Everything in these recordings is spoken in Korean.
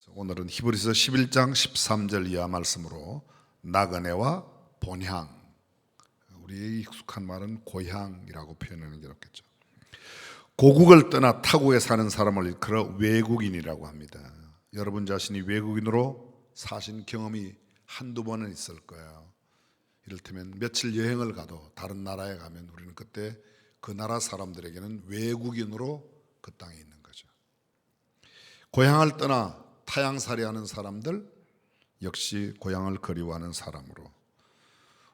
오늘은 히브리서 11장 13절 이하 말씀으로 나그네와 본향, 우리의 익숙한 말은 고향이라고 표현하는 게 낫겠죠. 고국을 떠나 타국에 사는 사람을 일컬어 외국인이라고 합니다. 여러분 자신이 외국인으로 사신 경험이 한두 번은 있을 거예요. 이를테면 며칠 여행을 가도 다른 나라에 가면 우리는 그때 그 나라 사람들에게는 외국인으로 그 땅에 있는 거죠. 고향을 떠나 타향살이하는 사람들 역시 고향을 그리워하는 사람으로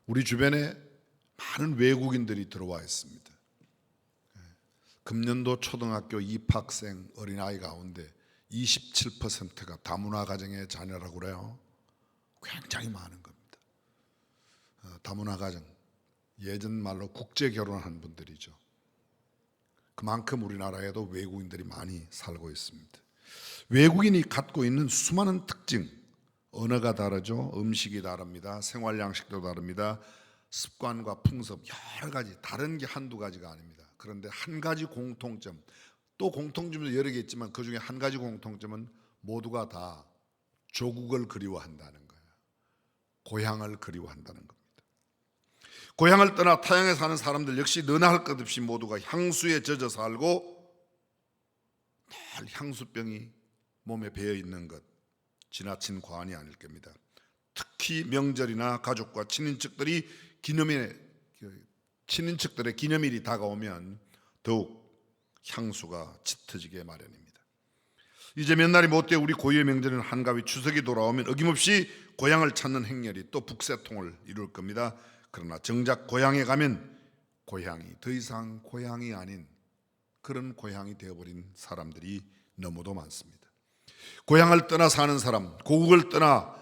우리 주변에 많은 외국인들이 들어와 있습니다. 금년도 초등학교 입학생 어린아이 가운데 27%가 다문화 가정의 자녀라고 그래요. 굉장히 많은 겁니다. 다문화 가정, 예전 말로 국제 결혼한 분들이죠. 그만큼 우리나라에도 외국인들이 많이 살고 있습니다. 외국인이 갖고 있는 수많은 특징, 언어가 다르죠. 음식이 다릅니다. 생활 양식도 다릅니다. 습관과 풍습 여러 가지, 다른 게 한두 가지가 아닙니다. 그런데 한 가지 공통점, 또 공통점도 여러 개 있지만 그 중에 한 가지 공통점은 모두가 다 조국을 그리워한다는 거예요. 고향을 그리워한다는 겁니다. 고향을 떠나 타향에 사는 사람들 역시 너나 할 것 없이 모두가 향수에 젖어 살고 늘 향수병이 몸에 배어 있는 것, 지나친 과언이 아닐 겁니다. 특히 명절이나 가족과 친인척들의 기념일이 다가오면 더욱 향수가 짙어지게 마련입니다. 이제 몇 날이 못돼 우리 고유의 명절인 한가위 추석이 돌아오면 어김없이 고향을 찾는 행렬이 또 북새통을 이룰 겁니다. 그러나 정작 고향에 가면 고향이 더 이상 고향이 아닌 그런 고향이 되어버린 사람들이 너무도 많습니다. 고향을 떠나 사는 사람, 고국을 떠나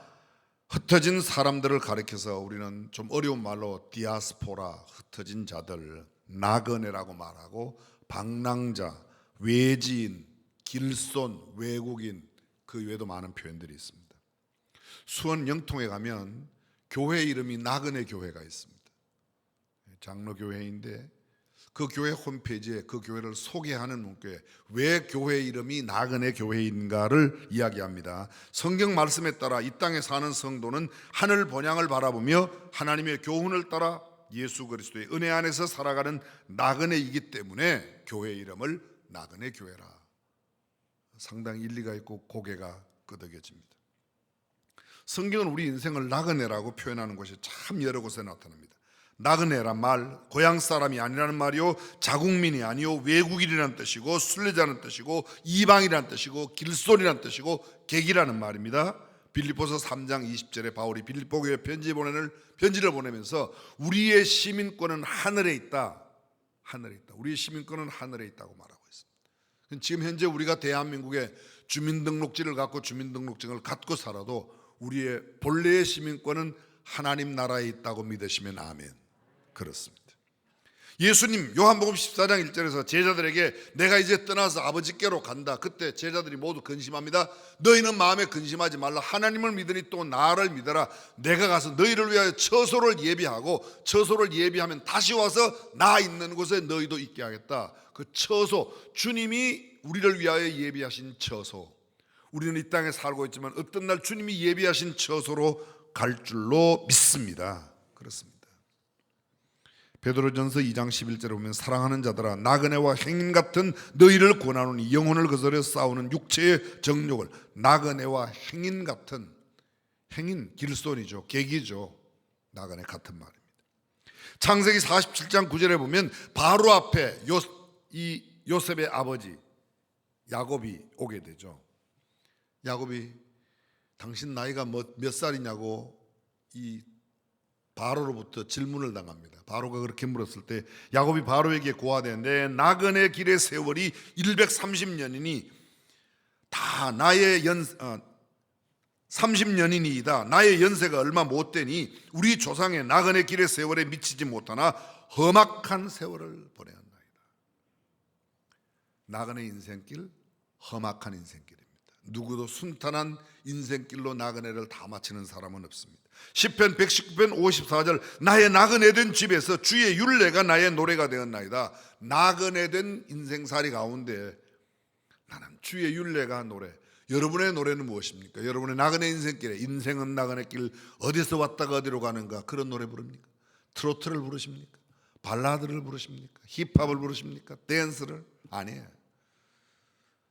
흩어진 사람들을 가리켜서 우리는 좀 어려운 말로 디아스포라, 흩어진 자들, 나그네라고 말하고 방랑자, 외지인, 길손, 외국인, 그 외에도 많은 표현들이 있습니다. 수원 영통에 가면 교회 이름이 나그네 교회가 있습니다. 장로교회인데 그 교회 홈페이지에 그 교회를 소개하는 문구에 왜 교회 이름이 나그네 교회인가를 이야기합니다. 성경 말씀에 따라 이 땅에 사는 성도는 하늘 본향을 바라보며 하나님의 교훈을 따라 예수 그리스도의 은혜 안에서 살아가는 나그네이기 때문에 교회 이름을 나그네 교회라. 상당히 일리가 있고 고개가 끄덕여집니다. 성경은 우리 인생을 나그네라고 표현하는 것이 참 여러 곳에 나타납니다. 나그네란 말, 고향 사람이 아니라는 말이요, 자국민이 아니요, 외국인이라는 뜻이고, 순례자라는 뜻이고, 이방이라는 뜻이고, 길손이라는 뜻이고, 객이라는 말입니다. 빌립보서 3장 20절에 바울이 빌립보 교회 편지를 보내면서 우리의 시민권은 하늘에 있다. 하늘에 있다. 우리의 시민권은 하늘에 있다고 말하고 있습니다. 지금 현재 우리가 대한민국의 주민등록지를 갖고 주민등록증을 갖고 살아도 우리의 본래의 시민권은 하나님 나라에 있다고 믿으시면 아멘. 그렇습니다. 예수님 요한복음 14장 1절에서 제자들에게 내가 이제 떠나서 아버지께로 간다. 그때 제자들이 모두 근심합니다. 너희는 마음에 근심하지 말라. 하나님을 믿으니 또 나를 믿어라. 내가 가서 너희를 위하여 처소를 예비하고 처소를 예비하면 다시 와서 나 있는 곳에 너희도 있게 하겠다. 그 처소, 주님이 우리를 위하여 예비하신 처소. 우리는 이 땅에 살고 있지만 어떤 날 주님이 예비하신 처소로 갈 줄로 믿습니다. 그렇습니다. 베드로전서 2장 11절에 보면 사랑하는 자들아 나그네와 행인 같은 너희를 권하노니 영혼을 거스려 싸우는 육체의 정욕을 나그네와 행인 같은, 행인 길손이죠, 객이죠. 나그네 같은 말입니다. 창세기 47장 9절에 보면 바로 앞에 이 요셉의 아버지 야곱이 오게 되죠. 야곱이 당신 나이가 몇 살이냐고 이 바로로부터 질문을 당합니다. 바로가 그렇게 물었을 때 야곱이 바로에게 고하되 나그네 길의 세월이 130년이니 다 나의 30년이니이다. 나의 연세가 얼마 못 되니 우리 조상의 나그네 길의 세월에 미치지 못하나 험악한 세월을 보내었나이다. 나그네 인생길, 험악한 인생길입니다. 누구도 순탄한 인생길로 나그네를 다 마치는 사람은 없습니다. 시편 119편 54절 나의 나그네된 집에서 주의 율례가 나의 노래가 되었나이다. 나그네된 인생살이 가운데 나는 주의 율례가 노래, 여러분의 노래는 무엇입니까? 여러분의 나그네 인생길에 인생은 나그네 길 어디서 왔다가 어디로 가는가 그런 노래 부릅니까? 트로트를 부르십니까? 발라드를 부르십니까? 힙합을 부르십니까? 댄스를? 아니에요.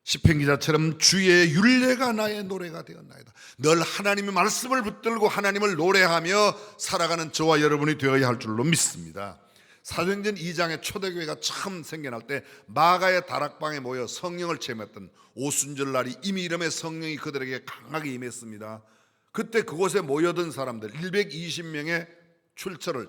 시편 기자처럼 주의 율례가 나의 노래가 되었나이다. 늘 하나님의 말씀을 붙들고 하나님을 노래하며 살아가는 저와 여러분이 되어야 할 줄로 믿습니다. 사도행전 2장에 초대교회가 처음 생겨날 때 마가의 다락방에 모여 성령을 체험했던 오순절 날이 이미 이름의 성령이 그들에게 강하게 임했습니다. 그때 그곳에 모여든 사람들 120명의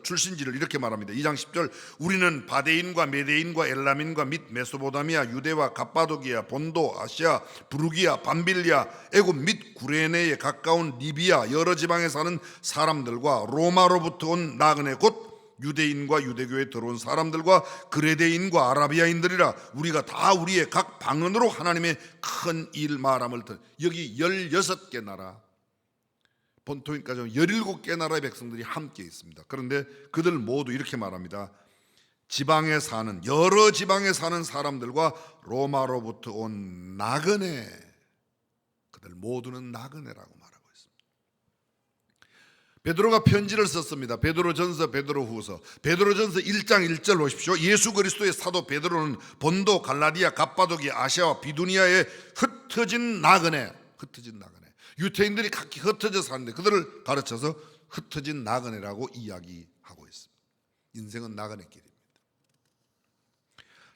출신지를 이렇게 말합니다. 2장 10절 우리는 바데인과 메데인과 엘람인과 및 메소포타미아 유대와 갑바도기아 본도 아시아 부르기아 밤빌리아 애굽 및 구레네에 가까운 리비아 여러 지방에 사는 사람들과 로마로부터 온 나그네 곧 유대인과 유대교에 들어온 사람들과 그레데인과 아라비아인들이라 우리가 다 우리의 각 방언으로 하나님의 큰 일 말함을 듣. 여기 16개 나라 본토인까지 17개 나라의 백성들이 함께 있습니다. 그런데 그들 모두 이렇게 말합니다. 지방에 사는 여러 지방에 사는 사람들과 로마로부터 온 나그네, 그들 모두는 나그네라고 말하고 있습니다. 베드로가 편지를 썼습니다. 베드로전서, 베드로후서. 베드로전서 1장 1절 보십시오. 예수 그리스도의 사도 베드로는 본도, 갈라디아, 갑바도기아, 아시아와 비두니아에 흩어진 나그네, 유태인들이 각기 흩어져 사는데 그들을 가르쳐서 흩어진 나그네라고 이야기하고 있습니다. 인생은 나그네 길입니다.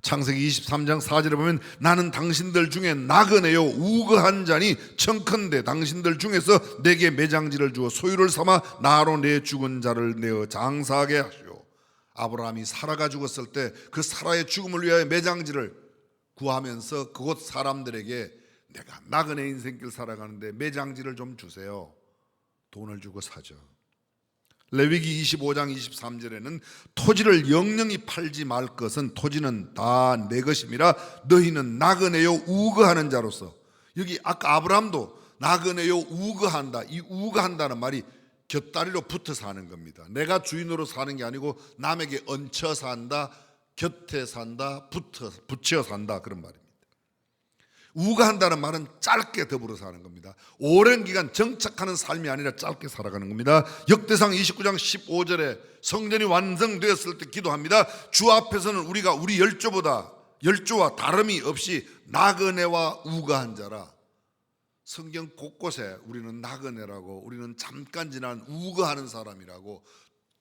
창세기 23장 4절에 보면 나는 당신들 중에 나그네요 우거한 자니 청컨대 당신들 중에서 내게 매장지를 주어 소유를 삼아 나로 내 죽은 자를 내어 장사하게 하시오. 아브라함이 사라가 죽었을 때 그 사라의 죽음을 위하여 매장지를 구하면서 그곳 사람들에게 내가 나그네 인생길 살아가는데 매장지를 좀 주세요. 돈을 주고 사죠. 레위기 25장 23절에는 토지를 영영히 팔지 말 것은 토지는 다 내 것임이라 너희는 나그네요 우거하는 자로서. 여기 아까 아브라함도 나그네요 우거한다. 이 우거한다는 말이 곁다리로 붙어서 하는 겁니다. 내가 주인으로 사는 게 아니고 남에게 얹혀 산다, 곁에 산다, 붙여 산다 그런 말입니다. 우거한다는 말은 짧게 더불어 사는 겁니다. 오랜 기간 정착하는 삶이 아니라 짧게 살아가는 겁니다. 역대상 29장 15절에 성전이 완성되었을 때 기도합니다. 주 앞에서는 우리가 우리 열조와 다름이 없이 나그네와 우거한 자라. 성경 곳곳에 우리는 나그네라고, 우리는 잠깐 지난 우거하는 사람이라고,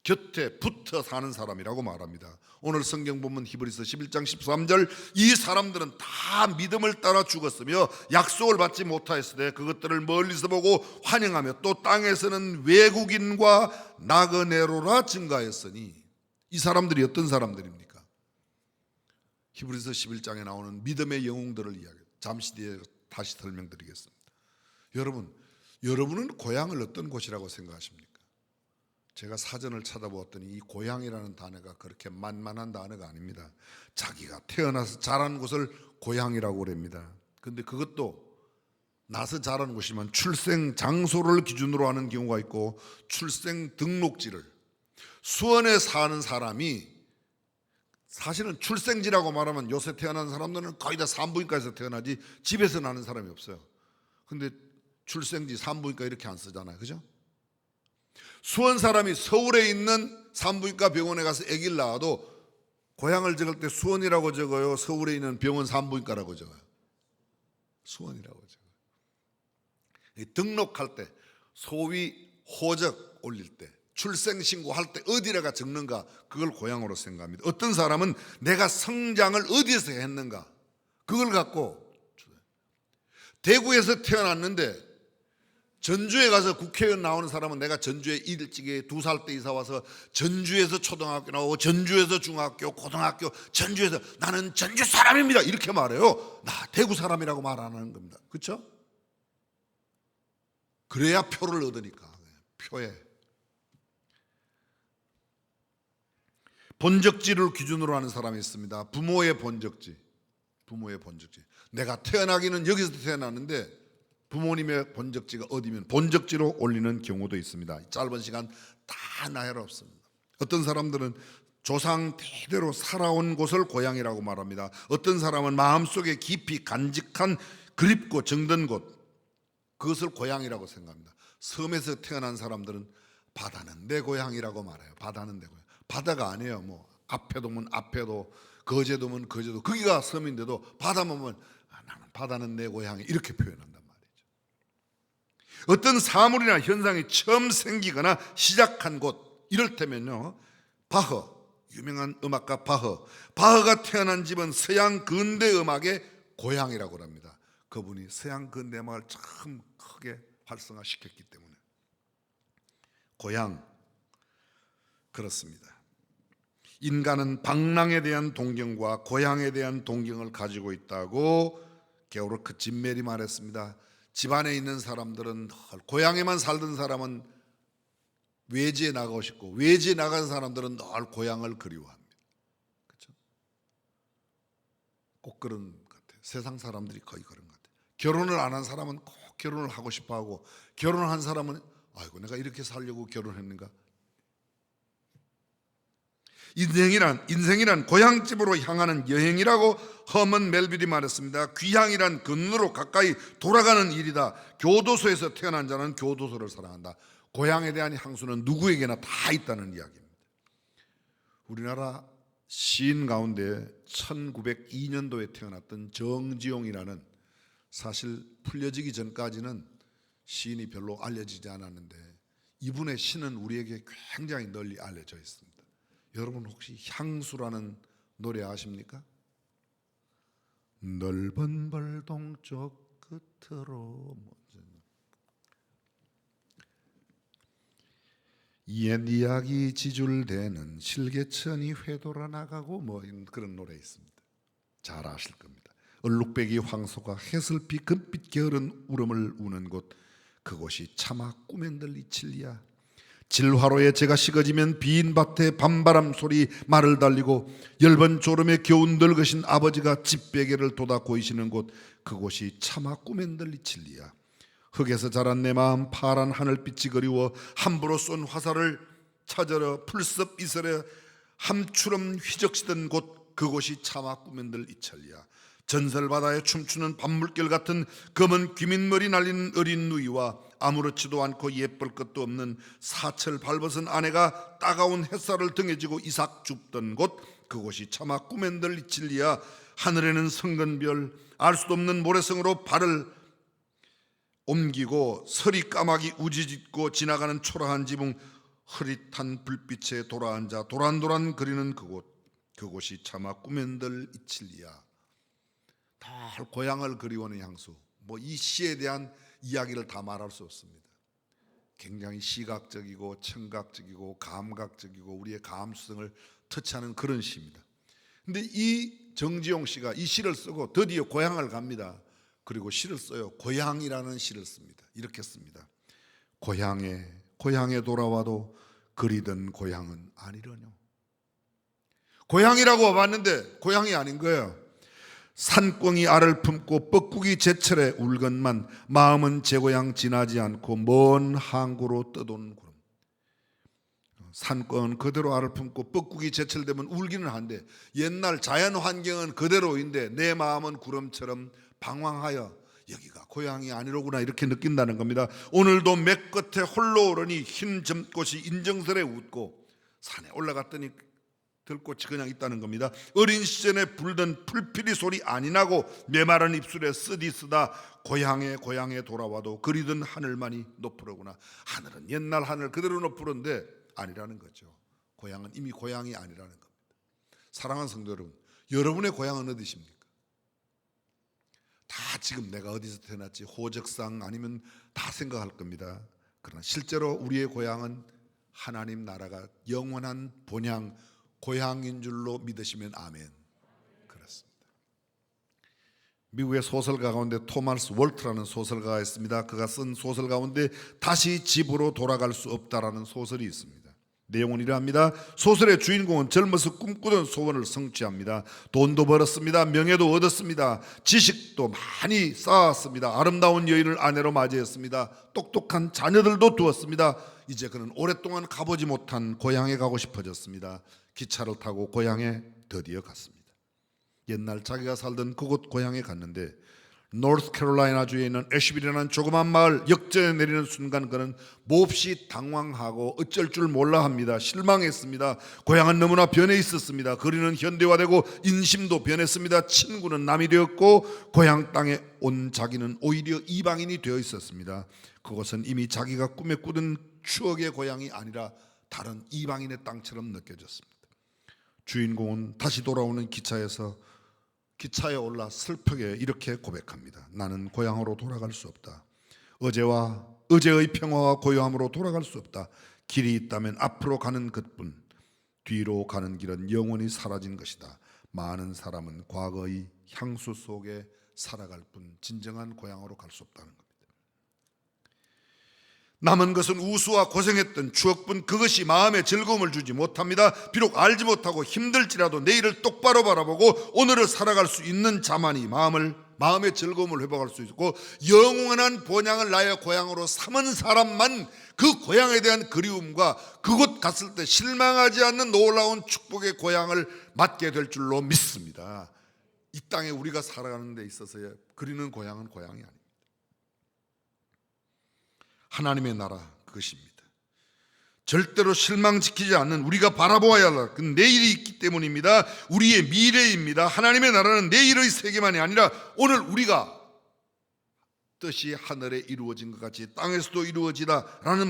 곁에 붙어 사는 사람이라고 말합니다. 오늘 성경 본문 히브리서 11장 13절 이 사람들은 다 믿음을 따라 죽었으며 약속을 받지 못하였으되 그것들을 멀리서 보고 환영하며 또 땅에서는 외국인과 나그네로라 증가했으니. 이 사람들이 어떤 사람들입니까? 히브리서 11장에 나오는 믿음의 영웅들을 잠시 뒤에 다시 설명드리겠습니다. 여러분은 고향을 어떤 곳이라고 생각하십니까? 제가 사전을 찾아보았더니 이 고향이라는 단어가 그렇게 만만한 단어가 아닙니다. 자기가 태어나서 자란 곳을 고향이라고 그럽니다. 그런데 그것도 나서 자란 곳이면 출생 장소를 기준으로 하는 경우가 있고 출생 등록지를, 수원에 사는 사람이 사실은 출생지라고 말하면 요새 태어난 사람들은 거의 다 산부인과에서 태어나지 집에서 나는 사람이 없어요. 근데 출생지 산부인과 이렇게 안 쓰잖아요, 그죠? 수원 사람이 서울에 있는 산부인과 병원에 가서 아기를 낳아도 고향을 적을 때 수원이라고 적어요? 서울에 있는 병원 산부인과라고 적어요? 수원이라고 적어요. 등록할 때, 소위 호적 올릴 때, 출생신고할 때 어디다가 적는가, 그걸 고향으로 생각합니다. 어떤 사람은 내가 성장을 어디에서 했는가, 그걸 갖고, 대구에서 태어났는데 전주에 가서 국회의원 나오는 사람은 내가 전주에 일찍이 2살 때 이사 와서 전주에서 초등학교 나오고 전주에서 중학교, 고등학교, 전주에서 나는 전주 사람입니다 이렇게 말해요. 나 대구 사람이라고 말 안 하는 겁니다. 그렇죠? 그래야 표를 얻으니까. 표에 본적지를 기준으로 하는 사람이 있습니다. 부모의 본적지. 내가 태어나기는 여기서 태어났는데 부모님의 본적지가 어디면 본적지로 올리는 경우도 있습니다. 짧은 시간 다 나열없습니다. 어떤 사람들은 조상 대대로 살아온 곳을 고향이라고 말합니다. 어떤 사람은 마음속에 깊이 간직한 그립고 정든 곳, 그것을 고향이라고 생각합니다. 섬에서 태어난 사람들은 바다는 내 고향이라고 말해요. 바다는 내 고향. 바다가 아니에요. 뭐 앞에도면 앞에도, 거제도면 거제도, 거기가 섬인데도 바다만 보면 나는 바다는 내 고향이, 이렇게 표현한단 말이죠. 어떤 사물이나 현상이 처음 생기거나 시작한 곳, 이를테면요, 바흐, 유명한 음악가 바흐가 태어난 집은 서양 근대 음악의 고향이라고 합니다. 그분이 서양 근대 음악을 참 크게 활성화시켰기 때문에 고향, 그렇습니다. 인간은 방랑에 대한 동경과 고향에 대한 동경을 가지고 있다고 게오르크 진멜이 말했습니다. 집안에 있는 사람들은, 고향에만 살던 사람은 외지에 나가고 싶고, 외지에 나간 사람들은 늘 고향을 그리워합니다. 그렇죠? 꼭 그런 것 같아요. 세상 사람들이 거의 그런 것 같아요. 결혼을 안 한 사람은 꼭 결혼을 하고 싶어하고, 결혼을 한 사람은 아이고 내가 이렇게 살려고 결혼했는가. 인생이란 고향집으로 향하는 여행이라고 허먼 멜빌이 말했습니다. 귀향이란 그 눈으로 가까이 돌아가는 일이다. 교도소에서 태어난 자는 교도소를 사랑한다. 고향에 대한 향수는 누구에게나 다 있다는 이야기입니다. 우리나라 시인 가운데 1902년도에 태어났던 정지용이라는, 사실 풀려지기 전까지는 시인이 별로 알려지지 않았는데 이분의 시는 우리에게 굉장히 널리 알려져 있습니다. 여러분 혹시 향수라는 노래 아십니까? 넓은 벌 동쪽 끝으로, 옛 이야기 지줄대는 실개천이 회돌아 나가고, 뭐 그런 노래 있습니다. 잘 아실 겁니다. 얼룩배기 황소가 해슬빛 금빛 게으른 울음을 우는 곳, 그곳이 차마 꿈엔들 이칠리야. 질화로에 제가 식어지면 빈 밭에 밤바람 소리 말을 달리고, 열번 졸음에 겨우 늙으신 아버지가 집베개를 돋아 고이시는 곳, 그곳이 차마 꿈엔들 이칠리야. 흙에서 자란 내 마음 파란 하늘빛이 그리워, 함부로 쏜 화살을 찾으러 풀섭 이슬에 함추럼 휘적시던 곳, 그곳이 차마 꿈엔들 이찰리야. 전설바다에 춤추는 밤물결 같은 검은 귀민머리 날리는 어린 누이와 아무렇지도 않고 예쁠 것도 없는 사철 발벗은 아내가 따가운 햇살을 등에 지고 이삭 줍던 곳, 그곳이 차마 꿈엔들 이칠리야. 하늘에는 성근별, 알 수도 없는 모래성으로 발을 옮기고 서리 까마귀 우지짓고 지나가는 초라한 지붕, 흐릿한 불빛에 돌아앉아 도란도란 거리는 그곳, 그곳이 차마 꿈엔들 이칠리야. 다 고향을 그리워하는 향수. 뭐 이 시에 대한 이야기를 다 말할 수 없습니다. 굉장히 시각적이고 청각적이고 감각적이고 우리의 감수성을 터치하는 그런 시입니다. 근데 이 정지용 씨가 이 시를 쓰고 드디어 고향을 갑니다. 그리고 시를 써요. 고향이라는 시를 씁니다. 이렇게 씁니다. 고향에 돌아와도 그리던 고향은 아니려뇨. 고향이라고 와봤는데 고향이 아닌 거예요. 산꿩이 알을 품고 뻐꾸기 제철에 울건만, 마음은 제 고향 지나지 않고 먼 항구로 떠도는 구름. 산꿩은 그대로 알을 품고 뻐꾸기 제철 되면 울기는 한데, 옛날 자연 환경은 그대로인데 내 마음은 구름처럼 방황하여 여기가 고향이 아니로구나, 이렇게 느낀다는 겁니다. 오늘도 맥 끝에 홀로 오르니 흰 점꽃이 인정스레 웃고, 산에 올라갔더니 들꽃이 그냥 있다는 겁니다. 어린 시절에 불던 풀피리 소리 아니 나고 메마른 입술에 쓰디 쓰다 고향에 돌아와도 그리던 하늘만이 높으로구나. 하늘은 옛날 하늘 그대로 높으런데 아니라는 거죠. 고향은 이미 고향이 아니라는 겁니다. 사랑하는 성도 여러분, 여러분의 고향은 어디십니까? 다 지금 내가 어디서 태어났지, 호적상 아니면 다 생각할 겁니다. 그러나 실제로 우리의 고향은 하나님 나라가 영원한 본향, 고향인 줄로 믿으시면 아멘. 그렇습니다. 미국의 소설가 가운데 토마스 월트라는 소설가가 있습니다. 그가 쓴 소설 가운데 다시 집으로 돌아갈 수 없다라는 소설이 있습니다. 내용은 이러합니다. 소설의 주인공은 젊어서 꿈꾸던 소원을 성취합니다. 돈도 벌었습니다. 명예도 얻었습니다. 지식도 많이 쌓았습니다. 아름다운 여인을 아내로 맞이했습니다. 똑똑한 자녀들도 두었습니다. 이제 그는 오랫동안 가보지 못한 고향에 가고 싶어졌습니다. 기차를 타고 고향에 드디어 갔습니다. 옛날 자기가 살던 그곳 고향에 갔는데 노스캐롤라이나주에 있는 애쉬빌이라는 조그만 마을 역전에 내리는 순간 그는 몹시 당황하고 어쩔 줄 몰라 합니다. 실망했습니다. 고향은 너무나 변해 있었습니다. 거리는 현대화되고 인심도 변했습니다. 친구는 남이 되었고 고향 땅에 온 자기는 오히려 이방인이 되어 있었습니다. 그것은 이미 자기가 꿈에 꾸던 추억의 고향이 아니라 다른 이방인의 땅처럼 느껴졌습니다. 주인공은 다시 돌아오는 기차에 올라 슬프게 이렇게 고백합니다. 나는 고향으로 돌아갈 수 없다. 어제의 평화와 고요함으로 돌아갈 수 없다. 길이 있다면 앞으로 가는 것뿐, 뒤로 가는 길은 영원히 사라진 것이다. 많은 사람은 과거의 향수 속에 살아갈 뿐 진정한 고향으로 갈 수 없다는 겁니다. 남은 것은 우수와 고생했던 추억뿐 그것이 마음에 즐거움을 주지 못합니다. 비록 알지 못하고 힘들지라도 내일을 똑바로 바라보고 오늘을 살아갈 수 있는 자만이 마음의 즐거움을 회복할 수 있고 영원한 본향을 나의 고향으로 삼은 사람만 그 고향에 대한 그리움과 그곳 갔을 때 실망하지 않는 놀라운 축복의 고향을 맞게 될 줄로 믿습니다. 이 땅에 우리가 살아가는 데 있어서의 그리는 고향은 고향이 아닙니다. 하나님의 나라 그것입니다. 절대로 실망시키지 않는 우리가 바라보아야 할 그 내일이 있기 때문입니다. 우리의 미래입니다. 하나님의 나라는 내일의 세계만이 아니라 오늘 우리가 뜻이 하늘에 이루어진 것 같이 땅에서도 이루어지다라는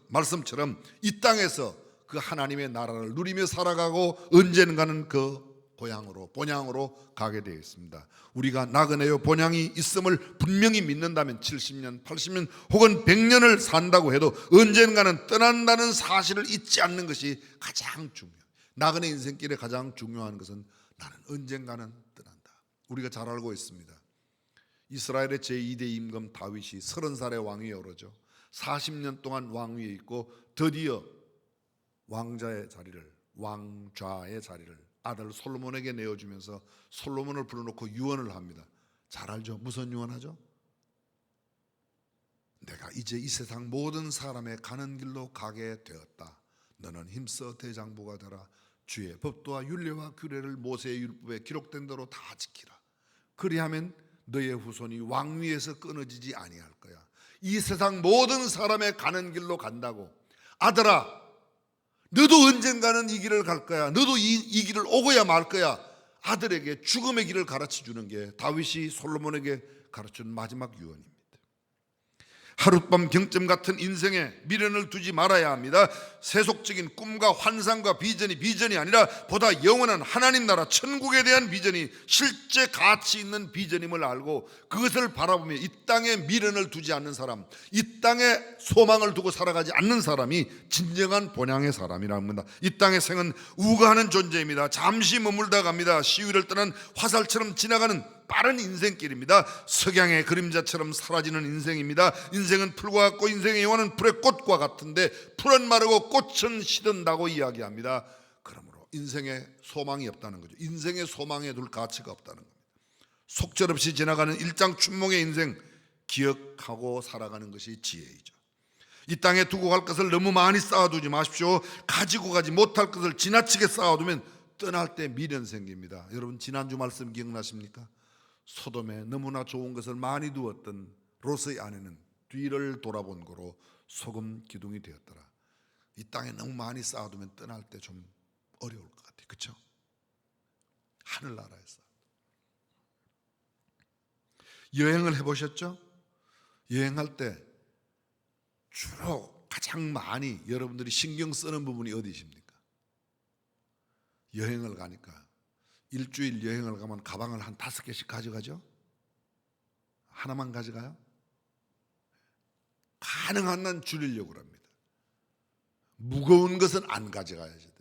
말씀처럼 이 땅에서 그 하나님의 나라를 누리며 살아가고 언젠가는 그 고향으로 본향으로 가게 되어 있습니다. 우리가 나그네요 본향이 있음을 분명히 믿는다면 70년, 80년 혹은 100년을 산다고 해도 언젠가는 떠난다는 사실을 잊지 않는 것이 가장 중요해요. 나그네 인생길에 가장 중요한 것은 나는 언젠가는 떠난다. 우리가 잘 알고 있습니다. 이스라엘의 제2대 임금 다윗이 30살에 왕위에 오르죠. 40년 동안 왕위에 있고 드디어 왕좌의 자리를 아들 솔로몬에게 내어주면서 솔로몬을 불러놓고 유언을 합니다. 잘 알죠? 무슨 유언하죠? 내가 이제 이 세상 모든 사람의 가는 길로 가게 되었다. 너는 힘써 대장부가 되라. 주의 법도와 율례와 규례를 모세의 율법에 기록된 대로 다 지키라. 그리하면 너의 후손이 왕위에서 끊어지지 아니할 거야. 이 세상 모든 사람의 가는 길로 간다고. 아들아, 너도 언젠가는 이 길을 갈 거야. 너도 이 길을 오고야 말 거야. 아들에게 죽음의 길을 가르쳐 주는 게 다윗이 솔로몬에게 가르친 마지막 유언입니다. 하룻밤 경점 같은 인생에 미련을 두지 말아야 합니다. 세속적인 꿈과 환상과 비전이 아니라 보다 영원한 하나님 나라 천국에 대한 비전이 실제 가치 있는 비전임을 알고 그것을 바라보며 이 땅에 미련을 두지 않는 사람, 이 땅에 소망을 두고 살아가지 않는 사람이 진정한 본향의 사람이라 합니다. 이 땅의 생은 우거하는 존재입니다. 잠시 머물다 갑니다. 시위를 떠난 화살처럼 지나가는 빠른 인생길입니다. 석양의 그림자처럼 사라지는 인생입니다. 인생은 풀과 같고 인생의 영혼은 풀의 꽃과 같은데 풀은 마르고 꽃은 시든다고 이야기합니다. 그러므로 인생에 소망이 없다는 거죠. 인생의 소망에 둘 가치가 없다는 겁니다. 속절없이 지나가는 일장춘몽의 인생 기억하고 살아가는 것이 지혜이죠. 이 땅에 두고 갈 것을 너무 많이 쌓아두지 마십시오. 가지고 가지 못할 것을 지나치게 쌓아두면 떠날 때 미련 생깁니다. 여러분 지난주 말씀 기억나십니까? 소돔에 너무나 좋은 것을 많이 두었던 롯의 아내는 뒤를 돌아본 거로 소금 기둥이 되었더라. 이 땅에 너무 많이 쌓아두면 떠날 때 좀 어려울 것 같아요. 그렇죠? 하늘나라에서 여행을 해보셨죠? 여행할 때 주로 가장 많이 여러분들이 신경 쓰는 부분이 어디십니까? 여행을 가니까 일주일 여행을 가면 가방을 한 5개씩 가져가죠? 하나만 가져가요? 가능한 한 줄이려고 합니다. 무거운 것은 안 가져가야지 돼요.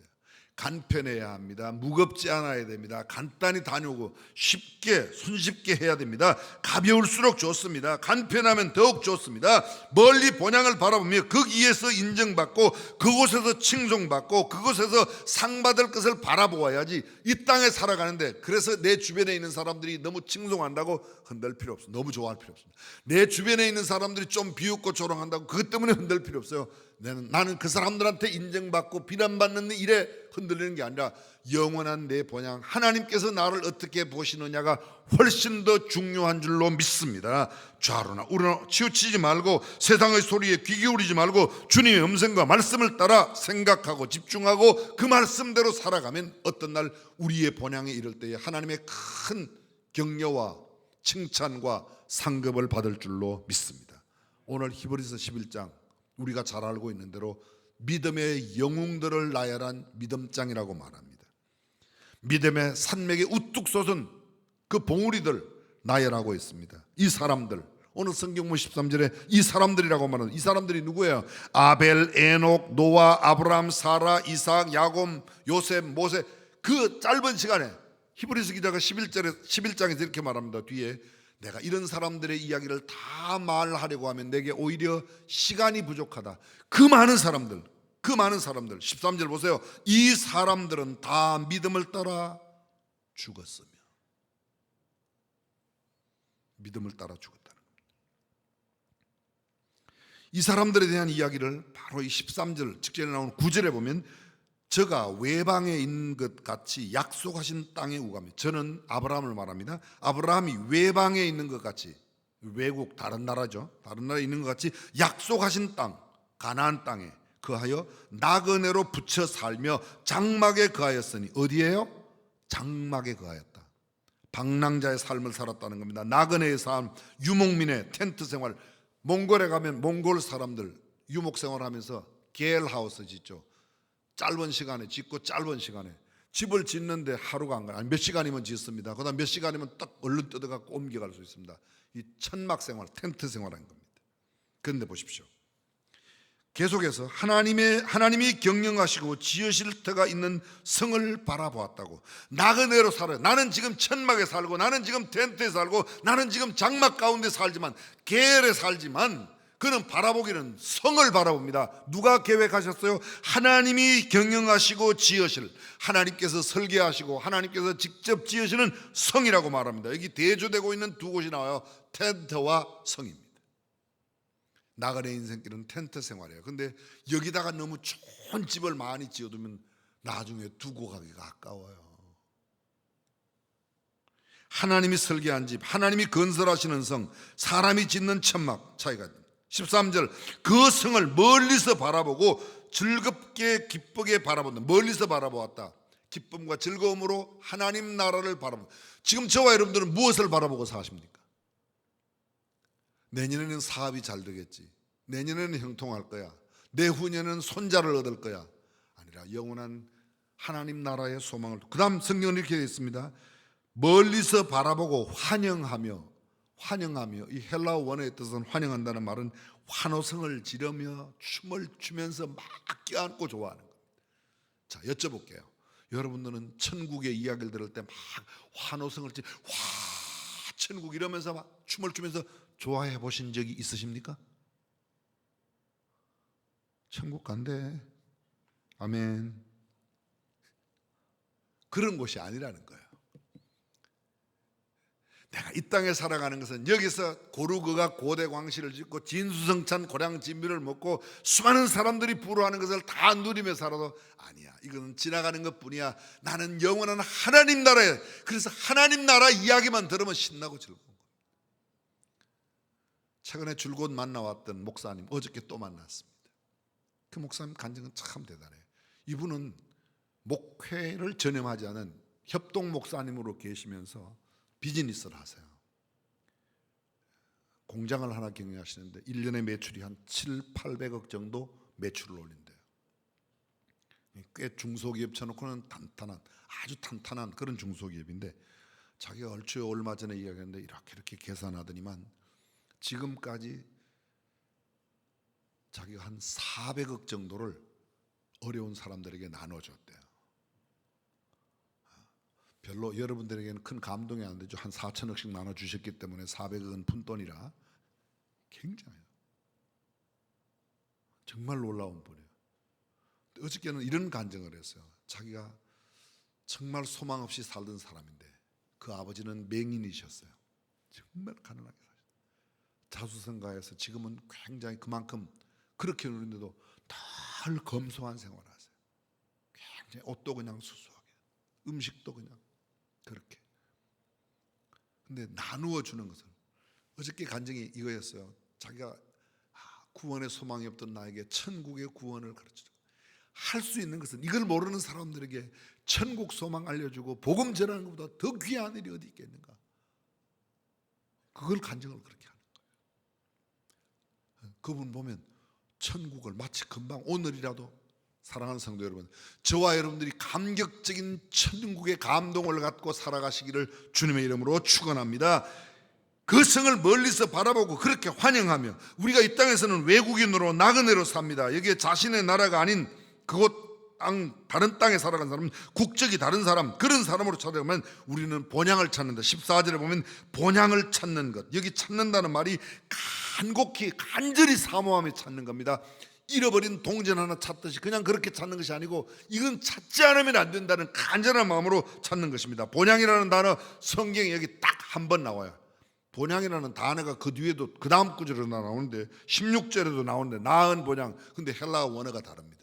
간편해야 합니다. 무겁지 않아야 됩니다. 간단히 다녀오고 쉽게 손쉽게 해야 됩니다. 가벼울수록 좋습니다. 간편하면 더욱 좋습니다. 멀리 본향을 바라보며 거기에서 인정받고 그곳에서 칭송받고 그곳에서 상받을 것을 바라보아야지. 이 땅에 살아가는데 그래서 내 주변에 있는 사람들이 너무 칭송한다고 흔들 필요 없습니다. 너무 좋아할 필요 없습니다. 내 주변에 있는 사람들이 좀 비웃고 조롱한다고 그것 때문에 흔들 필요 없어요. 나는 그 사람들한테 인정받고 비난받는 일에 흔들리는 게 아니라 영원한 내 본향 하나님께서 나를 어떻게 보시느냐가 훨씬 더 중요한 줄로 믿습니다. 좌로나 우로나 치우치지 말고 세상의 소리에 귀 기울이지 말고 주님의 음성과 말씀을 따라 생각하고 집중하고 그 말씀대로 살아가면 어떤 날 우리의 본향에 이를 때에 하나님의 큰 격려와 칭찬과 상급을 받을 줄로 믿습니다. 오늘 히브리서 11장 우리가 잘 알고 있는 대로 믿음의 영웅들을 나열한 믿음장이라고 말합니다. 믿음의 산맥에 우뚝 솟은 그 봉우리들 나열하고 있습니다. 이 사람들, 오늘 성경문 13절에 이 사람들이라고 말하는 이 사람들이 누구예요? 아벨, 에녹, 노아, 아브라함, 사라, 이삭, 야곱, 요셉, 모세. 그 짧은 시간에 히브리서 기자가 11장에서 이렇게 말합니다. 뒤에 내가 이런 사람들의 이야기를 다 말하려고 하면 내게 오히려 시간이 부족하다. 그 많은 사람들 13절 보세요. 이 사람들은 다 믿음을 따라 죽었으며. 믿음을 따라 죽었다는 겁니다. 이 사람들에 대한 이야기를 바로 이 13절 직전에 나오는 9절에 보면 저가 외방에 있는 것 같이 약속하신 땅에 우감이. 저는 아브라함을 말합니다. 아브라함이 외방에 있는 것 같이, 외국 다른 나라죠, 다른 나라에 있는 것 같이 약속하신 땅 가나안 땅에 거하여 나그네로 붙여 살며 장막에 거하였으니. 어디에요? 장막에 거하였다. 방랑자의 삶을 살았다는 겁니다. 나그네의 삶, 유목민의 텐트 생활. 몽골에 가면 몽골 사람들 유목 생활하면서 게일하우스 짓죠. 짧은 시간에 짓고 짧은 시간에 집을 짓는데 하루가 안 가요. 아니, 몇 시간이면 짓습니다. 그다음 몇 시간이면 딱 얼른 뜯어갖고 옮겨갈 수 있습니다. 이 천막 생활, 텐트 생활한 겁니다. 그런데 보십시오. 계속해서 하나님이 경영하시고 지으실 터가 있는 성을 바라보았다고. 나그네로 살아요. 나는 지금 천막에 살고, 나는 지금 텐트에 살고, 나는 지금 장막 가운데 살지만, 계열에 살지만 그는 바라보기는 성을 바라봅니다. 누가 계획하셨어요? 하나님이 경영하시고 지으실, 하나님께서 설계하시고 하나님께서 직접 지으시는 성이라고 말합니다. 여기 대조되고 있는 두 곳이 나와요. 텐트와 성입니다. 나그네 인생길은 텐트 생활이에요. 근데 여기다가 너무 좋은 집을 많이 지어두면 나중에 두고 가기가 아까워요. 하나님이 설계한 집, 하나님이 건설하시는 성, 사람이 짓는 천막 차이가 있습니다. 13절 그 성을 멀리서 바라보고 즐겁게 기쁘게 바라본다. 멀리서 바라보았다. 기쁨과 즐거움으로 하나님 나라를 바라본다. 지금 저와 여러분들은 무엇을 바라보고 사십니까? 내년에는 사업이 잘 되겠지, 내년에는 형통할 거야, 내후년에는 손자를 얻을 거야 아니라 영원한 하나님 나라의 소망을. 그 다음 성경은 이렇게 되어 있습니다. 멀리서 바라보고 환영하며. 이 헬라어 원어의 뜻은 환영한다는 말은 환호성을 지르며 춤을 추면서 막 껴안고 좋아하는 겁니다. 자, 여쭤볼게요. 여러분들은 천국의 이야기를 들을 때 막 환호성을 지르, 와 천국 이러면서 막 춤을 추면서 좋아해 보신 적이 있으십니까? 천국 간대. 아멘. 그런 곳이 아니라는 거예요. 내가 이 땅에 살아가는 것은 여기서 고르그가 고대 광시를 짓고 진수성찬 고량 진미를 먹고 수많은 사람들이 부러워하는 것을 다 누리며 살아도 아니야, 이거는 지나가는 것뿐이야. 나는 영원한 하나님 나라에. 그래서 하나님 나라 이야기만 들으면 신나고 즐거운 겁니다. 최근에 줄곧 만나왔던 목사님 어저께 또 만났습니다. 그 목사님 간증은 참 대단해요. 이분은 목회를 전념하지 않은 협동 목사님으로 계시면서 비즈니스를 하세요. 공장을 하나 경영하시는데 1년에 매출이 한 700~800억 정도 매출을 올린대요. 꽤 중소기업 쳐놓고는 아주 탄탄한 그런 중소기업인데, 자기가 얼마 전에 이야기했는데 이렇게 계산하더니만 지금까지 자기가 한 400억 정도를 어려운 사람들에게 나눠줬대요. 별로 여러분들에게는 큰 감동이 안 되죠. 한 4천억씩 나눠주셨기 때문에 400억은 푼돈이라 굉장해요. 정말 놀라운 분이에요. 어저께는 이런 간증을 했어요. 자기가 정말 소망 없이 살던 사람인데 그 아버지는 맹인이셨어요. 정말 가난하게 사셨어요. 자수성가해서 지금은 굉장히 그만큼 그렇게 누리는데도 늘 검소한 생활을 하세요. 굉장히 옷도 그냥 수수하게, 음식도 그냥 그렇게. 근데 나누어 주는 것은, 어저께 간증이 이거였어요. 자기가 구원의 소망이 없던 나에게 천국의 구원을 가르쳐주고, 할 수 있는 것은 이걸 모르는 사람들에게 천국 소망 알려주고 복음 전하는 것보다 더 귀한 일이 어디 있겠는가. 그걸 간증을 그렇게 하는 거예요. 그분 보면 천국을 마치 금방, 오늘이라도 사랑하는 성도 여러분, 저와 여러분들이 감격적인 천국의 감동을 갖고 살아가시기를 주님의 이름으로 축원합니다. 그 성을 멀리서 바라보고 그렇게 환영하며, 우리가 이 땅에서는 외국인으로 나그네로 삽니다. 여기에 자신의 나라가 아닌 그곳 다른 땅에 살아간 사람은, 국적이 다른 사람, 그런 사람으로 찾아가면 우리는 본향을 찾는다. 14절에 보면 본향을 찾는 것, 여기 찾는다는 말이 간곡히 간절히 사모하며 찾는 겁니다. 잃어버린 동전 하나 찾듯이 그냥 그렇게 찾는 것이 아니고, 이건 찾지 않으면 안 된다는 간절한 마음으로 찾는 것입니다. 본향이라는 단어 성경에 여기 딱 한 번 나와요. 본향이라는 단어가 그 뒤에도 그 다음 구절에도 나오는데 16절에도 나오는데, 나은 본향. 근데 헬라어 원어가 다릅니다.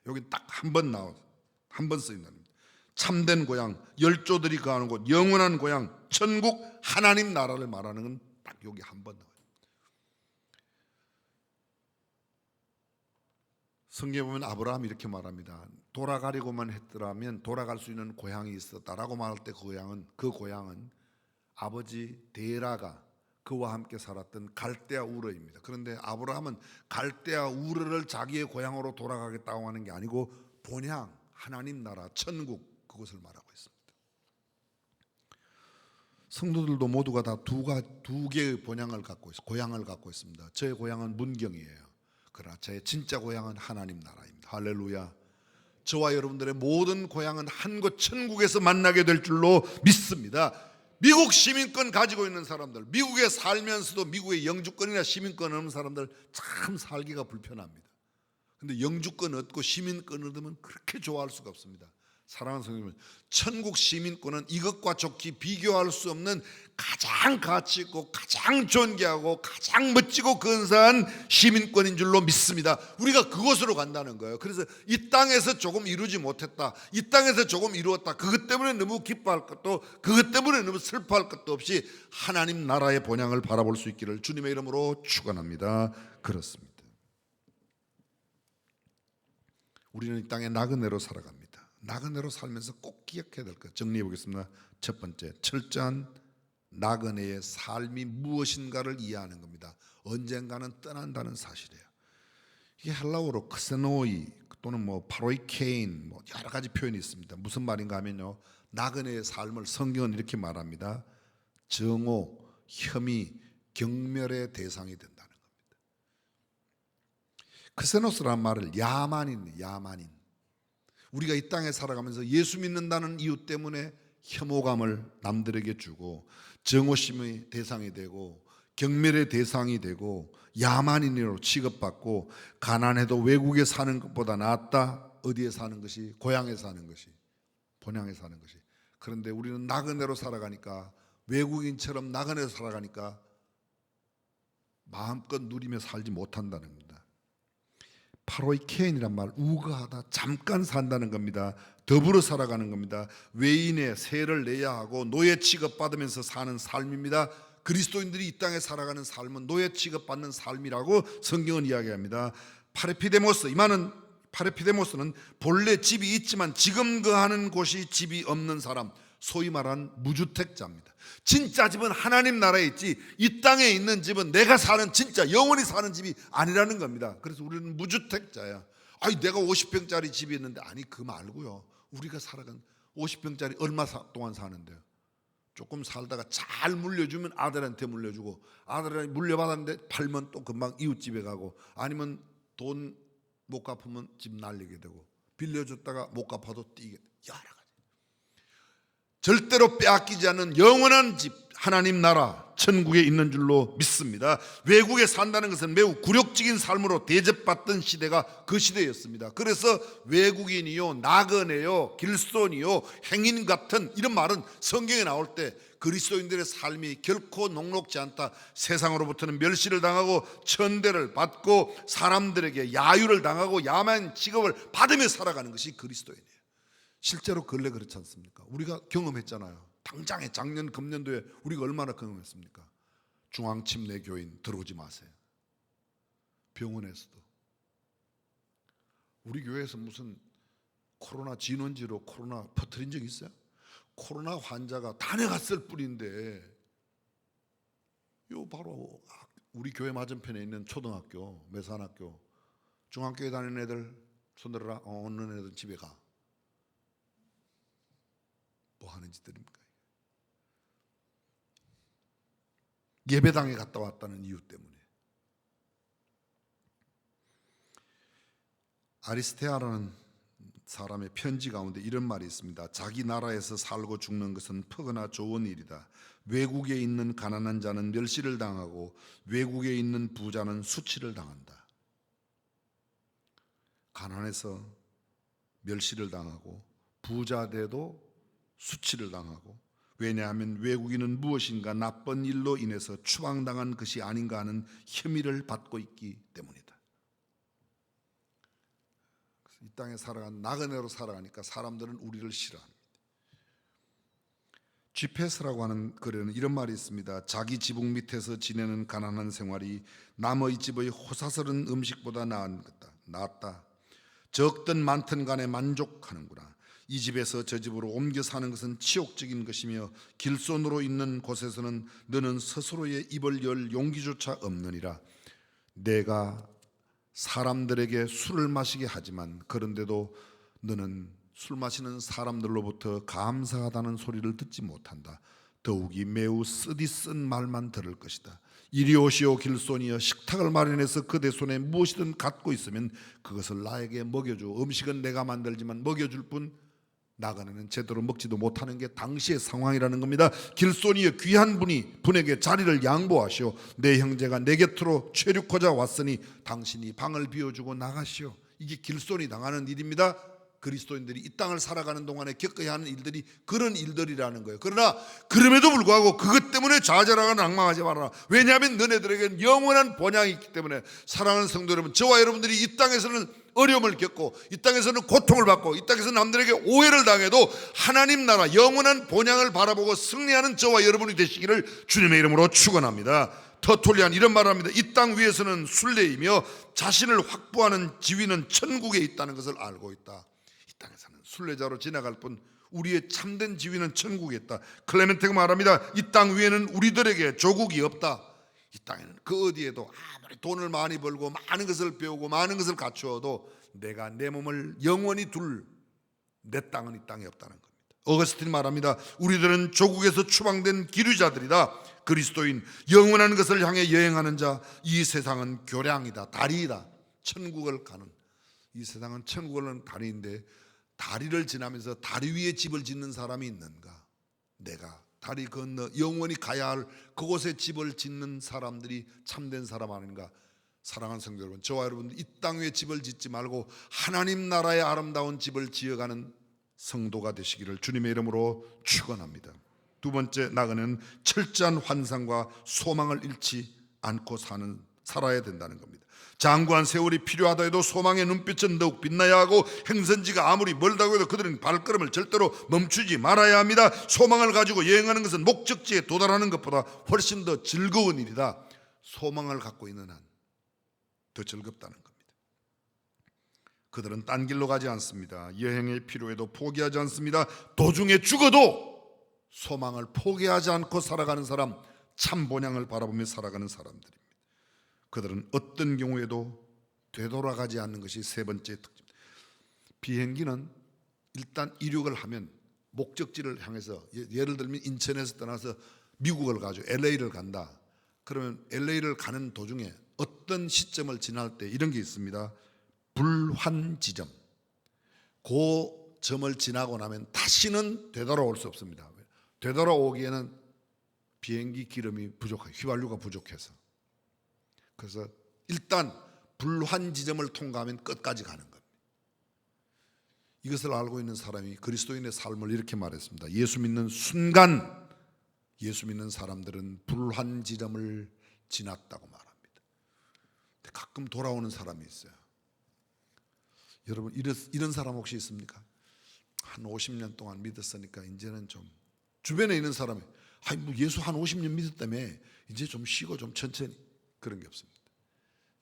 여기 딱 한 번 나와, 한 번 쓰인답니다. 참된 고향, 열조들이 거하는 곳, 영원한 고향, 천국, 하나님 나라를 말하는 건 딱 여기 한 번 나와요. 성경에 보면 아브라함이 이렇게 말합니다. 돌아가려고만 했더라면 돌아갈 수 있는 고향이 있었다라고 말할 때 그 고향은 아버지 데라가 그와 함께 살았던 갈대아 우르입니다. 그런데 아브라함은 갈대아 우르를 자기의 고향으로 돌아가겠다고 하는 게 아니고 본향, 하나님 나라, 천국, 그것을 말하고 있습니다. 성도들도 모두가 다 두 개의 본향을 갖고 있습니다. 고향을 갖고 있습니다. 저의 고향은 문경이에요. 그러나 제 진짜 고향은 하나님 나라입니다. 할렐루야. 저와 여러분들의 모든 고향은 한 곳 천국에서 만나게 될 줄로 믿습니다. 미국 시민권 가지고 있는 사람들, 미국에 살면서도 미국의 영주권이나 시민권 없는 사람들 참 살기가 불편합니다. 그런데 영주권 얻고 시민권 얻으면 그렇게 좋아할 수가 없습니다. 사랑하는 성도님, 천국 시민권은 이것과 좋게 비교할 수 없는 가장 가치 있고 가장 존귀하고 가장 멋지고 근사한 시민권인 줄로 믿습니다. 우리가 그곳으로 간다는 거예요. 그래서 이 땅에서 조금 이루지 못했다, 이 땅에서 조금 이루었다, 그것 때문에 너무 기뻐할 것도, 그것 때문에 너무 슬퍼할 것도 없이 하나님 나라의 본향을 바라볼 수 있기를 주님의 이름으로 축원합니다. 그렇습니다. 우리는 이 땅에 나그네로 살아갑니다. 나그네로 살면서 꼭 기억해야 될 것 정리해 보겠습니다. 첫 번째, 철저한 나그네의 삶이 무엇인가를 이해하는 겁니다. 언젠가는 떠난다는 사실이에요. 이게 헬라어로 크세노이 또는 파로이케인 여러 가지 표현이 있습니다. 무슨 말인가 하면요, 나그네의 삶을 성경은 이렇게 말합니다. 정오, 혐의, 경멸의 대상이 된다는 겁니다. 크세노스라는 말을 야만인, 우리가 이 땅에 살아가면서 예수 믿는다는 이유 때문에 혐오감을 남들에게 주고 정오심의 대상이 되고 경멸의 대상이 되고 야만인으로 취급받고, 가난해도 외국에 사는 것보다 낫다, 어디에 사는 것이, 고향에 사는 것이, 본향에 사는 것이. 그런데 우리는 나그네로 살아가니까, 외국인처럼 나그네로 살아가니까 마음껏 누리며 살지 못한다는 겁니다. 파로이케인이란 말, 우거하다, 잠깐 산다는 겁니다. 더불어 살아가는 겁니다. 외인의 세를 내야 하고 노예 취급받으면서 사는 삶입니다. 그리스도인들이 이 땅에 살아가는 삶은 노예 취급받는 삶이라고 성경은 이야기합니다. 파레피데모스, 이 말은, 파레피데모스는 본래 집이 있지만 지금 거하는 곳이 집이 없는 사람, 소위 말하는 무주택자입니다. 진짜 집은 하나님 나라에 있지, 이 땅에 있는 집은 내가 사는, 진짜 영원히 사는 집이 아니라는 겁니다. 그래서 우리는 무주택자야. 아니 내가 50평짜리 집이 있는데, 아니 그 말고요, 우리가 살아간 50평짜리 얼마 동안 사는데요? 조금 살다가 잘 물려주면 아들한테 물려주고, 아들한테 물려받았는데 팔면 또 금방 이웃집에 가고, 아니면 돈 못 갚으면 집 날리게 되고, 빌려줬다가 못 갚아도 뛰게, 여러 가지. 절대로 빼앗기지 않는 영원한 집, 하나님 나라, 천국에 있는 줄로 믿습니다. 외국에 산다는 것은 매우 굴욕적인 삶으로 대접받던 시대가 그 시대였습니다. 그래서 외국인이요, 나그네요, 길손이요, 행인 같은 이런 말은 성경에 나올 때 그리스도인들의 삶이 결코 녹록지 않다. 세상으로부터는 멸시를 당하고 천대를 받고 사람들에게 야유를 당하고 야만 취급을 받으며 살아가는 것이 그리스도인이에요. 실제로 근래 그렇지 않습니까? 우리가 경험했잖아요. 당장에 작년 금년도에 우리가 얼마나 경험했습니까? 중앙침례 교인 들어오지 마세요. 병원에서도. 우리 교회에서 무슨 코로나 진원지로 코로나 퍼뜨린 적 있어요? 코로나 환자가 다녀갔을 뿐인데, 요 바로 우리 교회 맞은편에 있는 초등학교, 매산학교, 중학교에 다니는 애들 손들어라. 어느 애들 집에 가. 뭐 하는 짓들입니까? 예배당에 갔다 왔다는 이유 때문에. 아리스테아라는 사람의 편지 가운데 이런 말이 있습니다. 자기 나라에서 살고 죽는 것은 퍽으나 좋은 일이다. 외국에 있는 가난한 자는 멸시를 당하고 외국에 있는 부자는 수치를 당한다. 가난해서 멸시를 당하고 부자 돼도 수치를 당하고, 왜냐하면 외국인은 무엇인가 나쁜 일로 인해서 추방당한 것이 아닌가 하는 혐의를 받고 있기 때문이다. 이 땅에 살아간 나그네로 살아가니까 사람들은 우리를 싫어합니다. 쥐페스라고 하는 글에는 이런 말이 있습니다. 자기 지붕 밑에서 지내는 가난한 생활이 남의 집의 호사스러운 음식보다 낫다. 적든 많든 간에 만족하는구나. 이 집에서 저 집으로 옮겨 사는 것은 치욕적인 것이며 길손으로 있는 곳에서는 너는 스스로의 입을 열 용기조차 없느니라. 내가 사람들에게 술을 마시게 하지만 그런데도 너는 술 마시는 사람들로부터 감사하다는 소리를 듣지 못한다. 더욱이 매우 쓰디쓴 말만 들을 것이다. 이리 오시오 길손이여, 식탁을 마련해서 그대 손에 무엇이든 갖고 있으면 그것을 나에게 먹여줘. 음식은 내가 만들지만 먹여줄 뿐 나그네는 제대로 먹지도 못하는 게 당시의 상황이라는 겁니다. 길손이여, 귀한 분에게 자리를 양보하시오. 내 형제가 내 곁으로 체류코자 왔으니 당신이 방을 비워주고 나가시오. 이게 길손이 당하는 일입니다. 그리스도인들이 이 땅을 살아가는 동안에 겪어야 하는 일들이 그런 일들이라는 거예요. 그러나 그럼에도 불구하고 그것 때문에 좌절하거나 낭망하지 말아라. 왜냐하면 너네들에게는 영원한 본향이 있기 때문에. 사랑하는 성도 여러분, 저와 여러분들이 이 땅에서는 어려움을 겪고 이 땅에서는 고통을 받고 이 땅에서 남들에게 오해를 당해도 하나님 나라 영원한 본향을 바라보고 승리하는 저와 여러분이 되시기를 주님의 이름으로 축원합니다. 터툴리안 이런 말을 합니다. 이 땅 위에서는 순례이며 자신을 확보하는 지위는 천국에 있다는 것을 알고 있다. 이 땅에서는 순례자로 지나갈 뿐 우리의 참된 지위는 천국에 있다. 클레멘테가 말합니다. 이 땅 위에는 우리들에게 조국이 없다. 이 땅에는 그 어디에도 아무리 돈을 많이 벌고 많은 것을 배우고 많은 것을 갖추어도 내가 내 몸을 영원히 둘 내 땅은 이 땅에 없다는 겁니다. 어거스틴 말합니다. 우리들은 조국에서 추방된 기류자들이다. 그리스도인, 영원한 것을 향해 여행하는 자. 이 세상은 교량이다, 다리이다. 천국을 가는, 이 세상은 천국을 가는 다리인데 다리를 지나면서 다리 위에 집을 짓는 사람이 있는가? 내가 다리 건너 영원히 가야 할 그곳에 집을 짓는 사람들이 참된 사람 아닌가? 사랑하는 성도 여러분, 저와 여러분들 이 땅 위에 집을 짓지 말고 하나님 나라의 아름다운 집을 지어가는 성도가 되시기를 주님의 이름으로 축원합니다. 두 번째 나그네는 철저한 환상과 소망을 잃지 않고 살아야 된다는 겁니다. 장구한 세월이 필요하다 해도 소망의 눈빛은 더욱 빛나야 하고 행선지가 아무리 멀다고 해도 그들은 발걸음을 절대로 멈추지 말아야 합니다. 소망을 가지고 여행하는 것은 목적지에 도달하는 것보다 훨씬 더 즐거운 일이다. 소망을 갖고 있는 한 더 즐겁다는 겁니다. 그들은 딴 길로 가지 않습니다. 여행에 필요해도 포기하지 않습니다. 도중에 죽어도 소망을 포기하지 않고 살아가는 사람, 참 본향을 바라보며 살아가는 사람들입니다. 그들은 어떤 경우에도 되돌아가지 않는 것이 세 번째 특징입니다. 비행기는 일단 이륙을 하면 목적지를 향해서, 예를 들면 인천에서 떠나서 미국을 가죠. LA를 간다. 그러면 LA를 가는 도중에 어떤 시점을 지날 때 이런 게 있습니다. 불환 지점. 그 점을 지나고 나면 다시는 되돌아올 수 없습니다. 되돌아오기에는 비행기 기름이 부족해요. 휘발유가 부족해서. 그래서 일단 불환 지점을 통과하면 끝까지 가는 겁니다. 이것을 알고 있는 사람이 그리스도인의 삶을 이렇게 말했습니다. 예수 믿는 순간 예수 믿는 사람들은 불환지름을 지났다고 말합니다. 근데 가끔 돌아오는 사람이 있어요. 여러분 이런 사람 혹시 있습니까? 한 50년 동안 믿었으니까 이제는 좀, 주변에 있는 사람이 아니 뭐 예수 한 50년 믿었다며 이제 좀 쉬고 좀 천천히, 그런 게 없습니다.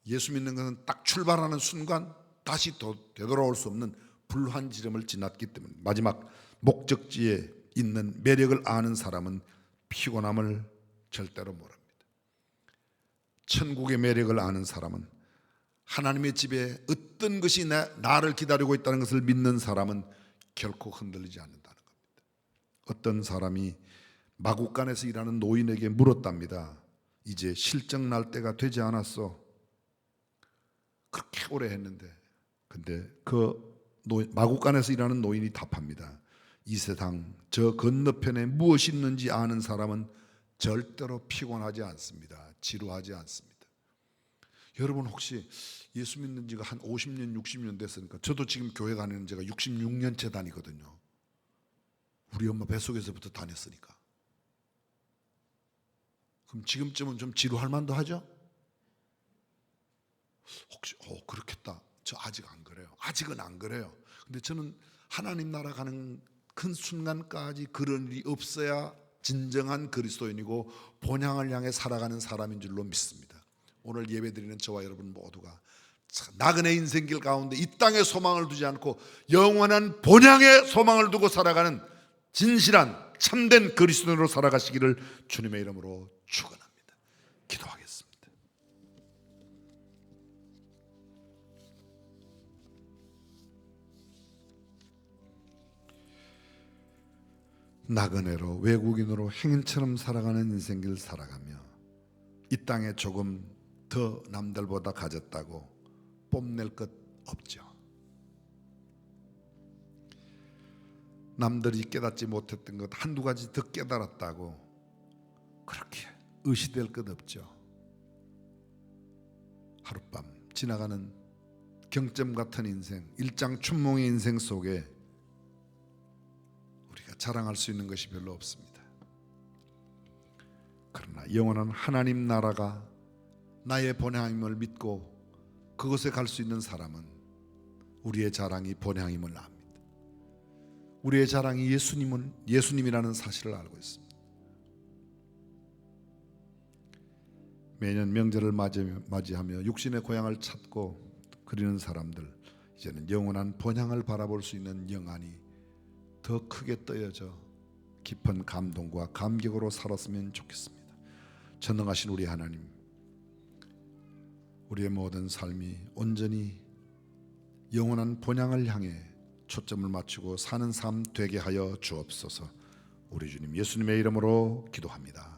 예수 믿는 것은 딱 출발하는 순간 다시 되돌아올 수 없는 불환지름을 지났기 때문에 마지막 목적지에 있는 매력을 아는 사람은 피곤함을 절대로 모릅니다. 천국의 매력을 아는 사람은, 하나님의 집에 어떤 것이 나를 기다리고 있다는 것을 믿는 사람은 결코 흔들리지 않는다는 겁니다. 어떤 사람이 마국간에서 일하는 노인에게 물었답니다. 이제 실정 날 때가 되지 않았어. 그렇게 오래 했는데. 근데 마국간에서 일하는 노인이 답합니다. 이 세상 저 건너편에 무엇이 있는지 아는 사람은 절대로 피곤하지 않습니다. 지루하지 않습니다. 여러분 혹시 예수 믿는 지가 한 50년, 60년 됐으니까, 저도 지금 교회 다니는 지가 66년째 다니거든요. 우리 엄마 뱃속에서부터 다녔으니까. 그럼 지금쯤은 좀 지루할 만도 하죠? 혹시 그렇겠다. 저 아직 안 그래요. 아직은 안 그래요. 근데 저는 하나님 나라 가는 큰 순간까지 그런 일이 없어야 진정한 그리스도인이고 본향을 향해 살아가는 사람인 줄로 믿습니다. 오늘 예배드리는 저와 여러분 모두가 나그네 인생길 가운데 이 땅에 소망을 두지 않고 영원한 본향에 소망을 두고 살아가는 진실한 참된 그리스도인으로 살아가시기를 주님의 이름으로 축원합니다. 기도하겠습니다. 나그네로 외국인으로 행인처럼 살아가는 인생길 살아가며 이 땅에 조금 더 남들보다 가졌다고 뽐낼 것 없죠. 남들이 깨닫지 못했던 것 한두 가지 더 깨달았다고 그렇게 의시될 것 없죠. 하룻밤 지나가는 경점 같은 인생, 일장춘몽의 인생 속에 우리가 자랑할 수 있는 것이 별로 없습니다. 그러나 영원한 하나님 나라가 나의 본향임을 믿고 그곳에 갈 수 있는 사람은 우리의 자랑이 본향임을 압니다. 우리의 자랑이 예수님이라는 사실을 알고 있습니다. 매년 명절을 맞이하며 육신의 고향을 찾고 그리는 사람들, 이제는 영원한 본향을 바라볼 수 있는 영안이 더 크게 떠여져 깊은 감동과 감격으로 살았으면 좋겠습니다. 전능하신 우리 하나님, 우리의 모든 삶이 온전히 영원한 본향을 향해 초점을 맞추고 사는 삶 되게 하여 주옵소서. 우리 주님 예수님의 이름으로 기도합니다.